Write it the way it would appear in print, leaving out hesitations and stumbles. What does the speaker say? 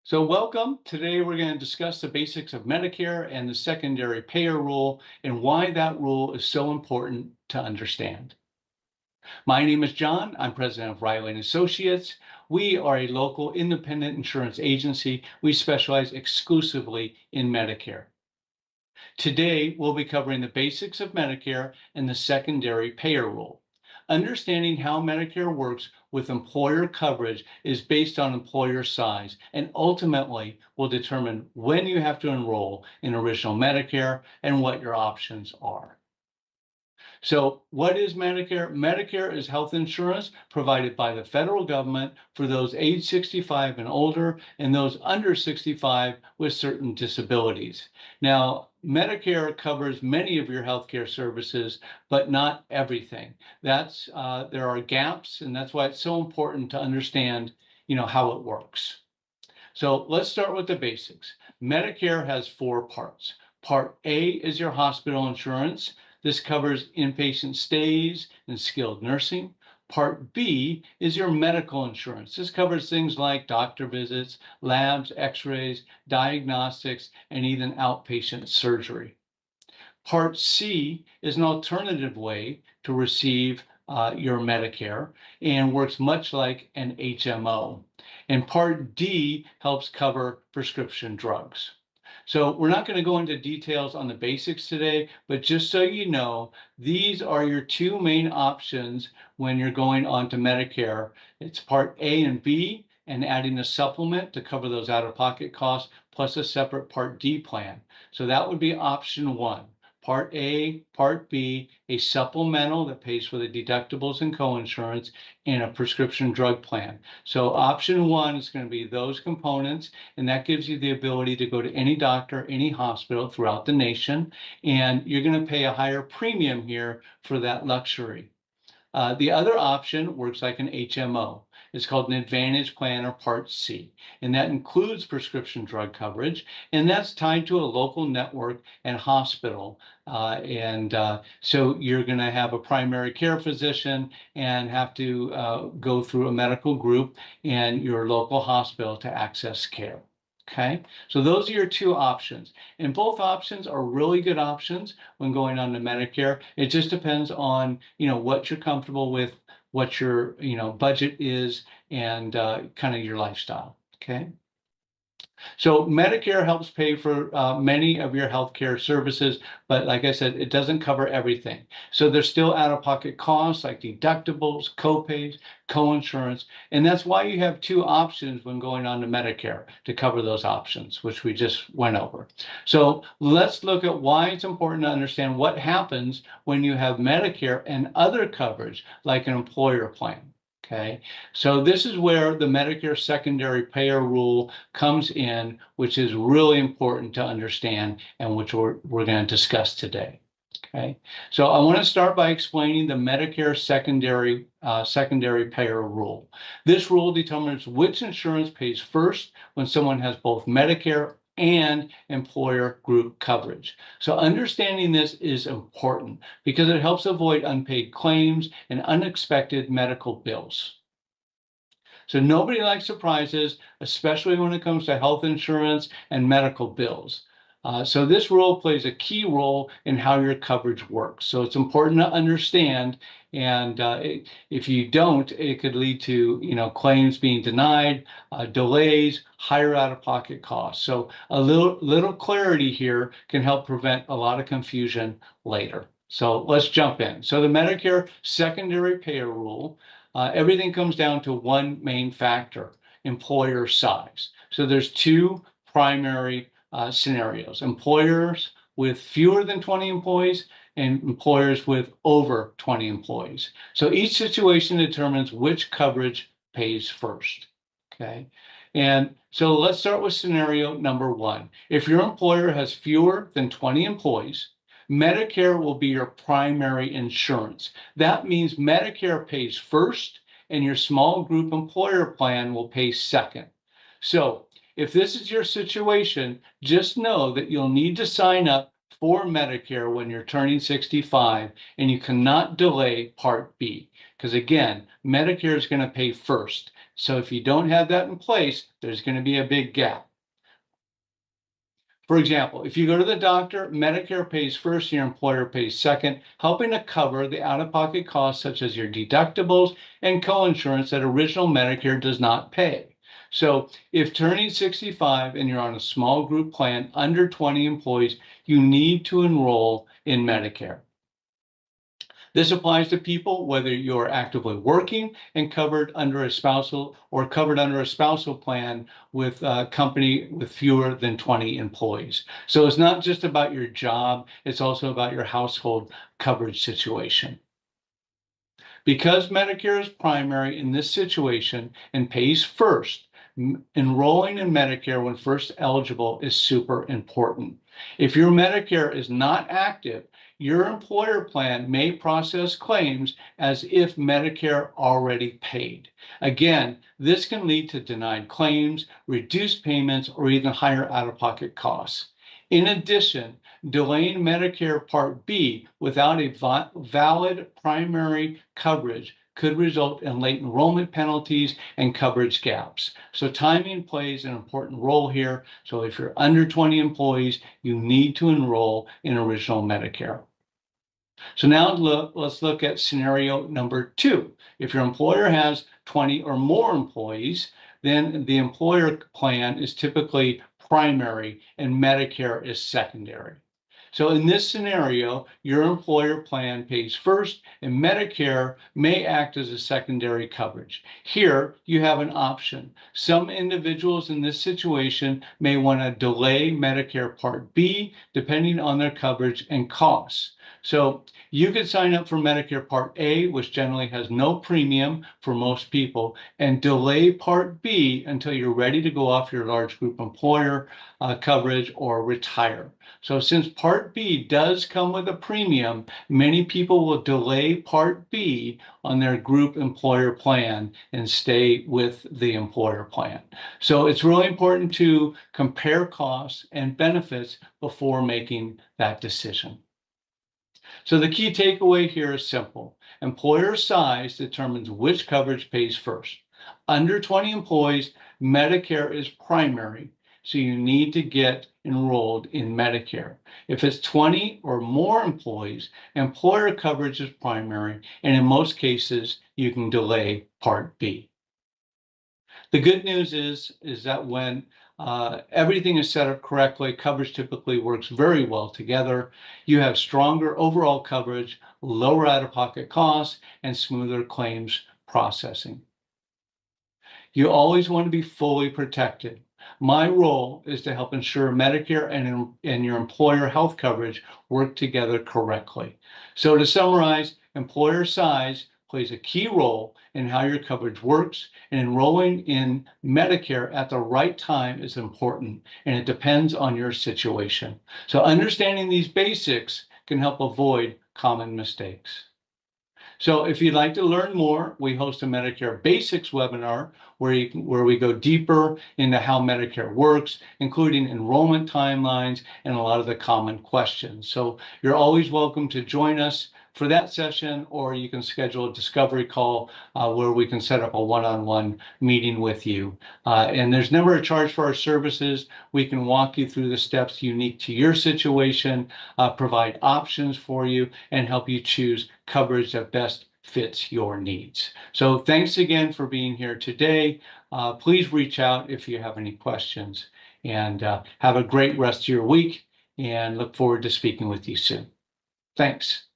So welcome. Today we're going to discuss the basics of Medicare and the secondary payer rule and why that rule is so important to understand. My name is John. I'm president of Riley and Associates. We are a local independent insurance agency. We specialize exclusively in Medicare. Today, we'll be covering the basics of Medicare and the secondary payer rule. Understanding how Medicare works with employer coverage is based on employer size and ultimately will determine when you have to enroll in original Medicare and what your options are. So what is Medicare? Medicare is health insurance provided by the federal government for those age 65 and older and those under 65 with certain disabilities. Now, Medicare covers many of your healthcare services, but not everything. There are gaps, and that's why it's so important to understand, how it works. So let's start with the basics. Medicare has four parts. Part A is your hospital insurance. This covers inpatient stays and skilled nursing. Part B is your medical insurance. This covers things like doctor visits, labs, x-rays, diagnostics, and even outpatient surgery. Part C is an alternative way to receive your Medicare and works much like an HMO. And Part D helps cover prescription drugs. So we're not going to go into details on the basics today, but just so you know, these are your two main options when you're going on to Medicare. It's Part A and B, and adding a supplement to cover those out-of-pocket costs, plus a separate Part D plan. So that would be option one. Part A, Part B, a supplemental that pays for the deductibles and coinsurance, and a prescription drug plan. So option one is going to be those components, and that gives you the ability to go to any doctor, any hospital throughout the nation, and you're going to pay a higher premium here for that luxury. The other option works like an HMO. It's called an Advantage Plan or Part C, and that includes prescription drug coverage, and that's tied to a local network and hospital. So you're going to have a primary care physician and have to go through a medical group and your local hospital to access care. Okay, so those are your two options, and both options are really good options when going on to Medicare. It just depends on, what you're comfortable with, what your, budget is, and kind of your lifestyle. Okay. So Medicare helps pay for many of your healthcare services, but like I said, it doesn't cover everything. So there's still out-of-pocket costs like deductibles, copays, coinsurance, and that's why you have two options when going on to Medicare to cover those options, which we just went over. So let's look at why it's important to understand what happens when you have Medicare and other coverage like an employer plan. Okay, so this is where the Medicare secondary payer rule comes in, which is really important to understand and which we're going to discuss today. Okay, so I want to start by explaining the Medicare secondary payer rule. This rule determines which insurance pays first when someone has both Medicare and employer group coverage. So understanding this is important because it helps avoid unpaid claims and unexpected medical bills. So nobody likes surprises, especially when it comes to health insurance and medical bills. So this rule plays a key role in how your coverage works. So it's important to understand, and if you don't, it could lead to claims being denied, delays, higher out-of-pocket costs. So a little clarity here can help prevent a lot of confusion later. So let's jump in. So the Medicare secondary payer rule, everything comes down to one main factor: employer size. So there's two primary scenarios: employers with fewer than 20 employees and employers with over 20 employees. So each situation determines which coverage pays first. Okay. And so let's start with scenario number one. If your employer has fewer than 20 employees, Medicare will be your primary insurance. That means Medicare pays first and your small group employer plan will pay second. So if this is your situation, just know that you'll need to sign up for Medicare when you're turning 65, and you cannot delay Part B, because again, Medicare is going to pay first. So if you don't have that in place, there's going to be a big gap. For example, if you go to the doctor, Medicare pays first, your employer pays second, helping to cover the out-of-pocket costs such as your deductibles and co-insurance that original Medicare does not pay. So if turning 65 and you're on a small group plan under 20 employees, you need to enroll in Medicare. This applies to people whether you're actively working and covered under a spousal plan with a company with fewer than 20 employees. So it's not just about your job, it's also about your household coverage situation. Because Medicare is primary in this situation and pays first, enrolling in Medicare when first eligible is super important. If your Medicare is not active, your employer plan may process claims as if Medicare already paid. Again, this can lead to denied claims, reduced payments, or even higher out-of-pocket costs. In addition, delaying Medicare Part B without a valid primary coverage could result in late enrollment penalties and coverage gaps. So timing plays an important role here. So if you're under 20 employees, you need to enroll in original Medicare. So now let's look at scenario number 2. If your employer has 20 or more employees, then the employer plan is typically primary and Medicare is secondary. So in this scenario, your employer plan pays first and Medicare may act as a secondary coverage. Here, you have an option. Some individuals in this situation may want to delay Medicare Part B depending on their coverage and costs. So you could sign up for Medicare Part A, which generally has no premium for most people, and delay Part B until you're ready to go off your large group employer coverage or retire. So since Part B does come with a premium, many people will delay Part B on their group employer plan and stay with the employer plan. So it's really important to compare costs and benefits before making that decision. So the key takeaway here is simple. Employer size determines which coverage pays first. Under 20 employees, Medicare is primary, so you need to get enrolled in Medicare. If it's 20 or more employees, employer coverage is primary, and in most cases, you can delay Part B. The good news is that when everything is set up correctly, coverage typically works very well together. You have stronger overall coverage, lower out-of-pocket costs, and smoother claims processing. You always want to be fully protected. My role is to help ensure Medicare and your employer health coverage work together correctly. So to summarize, employer size plays a key role in how your coverage works, and enrolling in Medicare at the right time is important, and it depends on your situation. So understanding these basics can help avoid common mistakes. So if you'd like to learn more, we host a Medicare Basics webinar where we go deeper into how Medicare works, including enrollment timelines and a lot of the common questions. So you're always welcome to join us for that session, or you can schedule a discovery call where we can set up a one-on-one meeting with you. And there's never a charge for our services. We can walk you through the steps unique to your situation, provide options for you, and help you choose coverage that best fits your needs. So thanks again for being here today. Please reach out if you have any questions, and have a great rest of your week, and look forward to speaking with you soon. Thanks.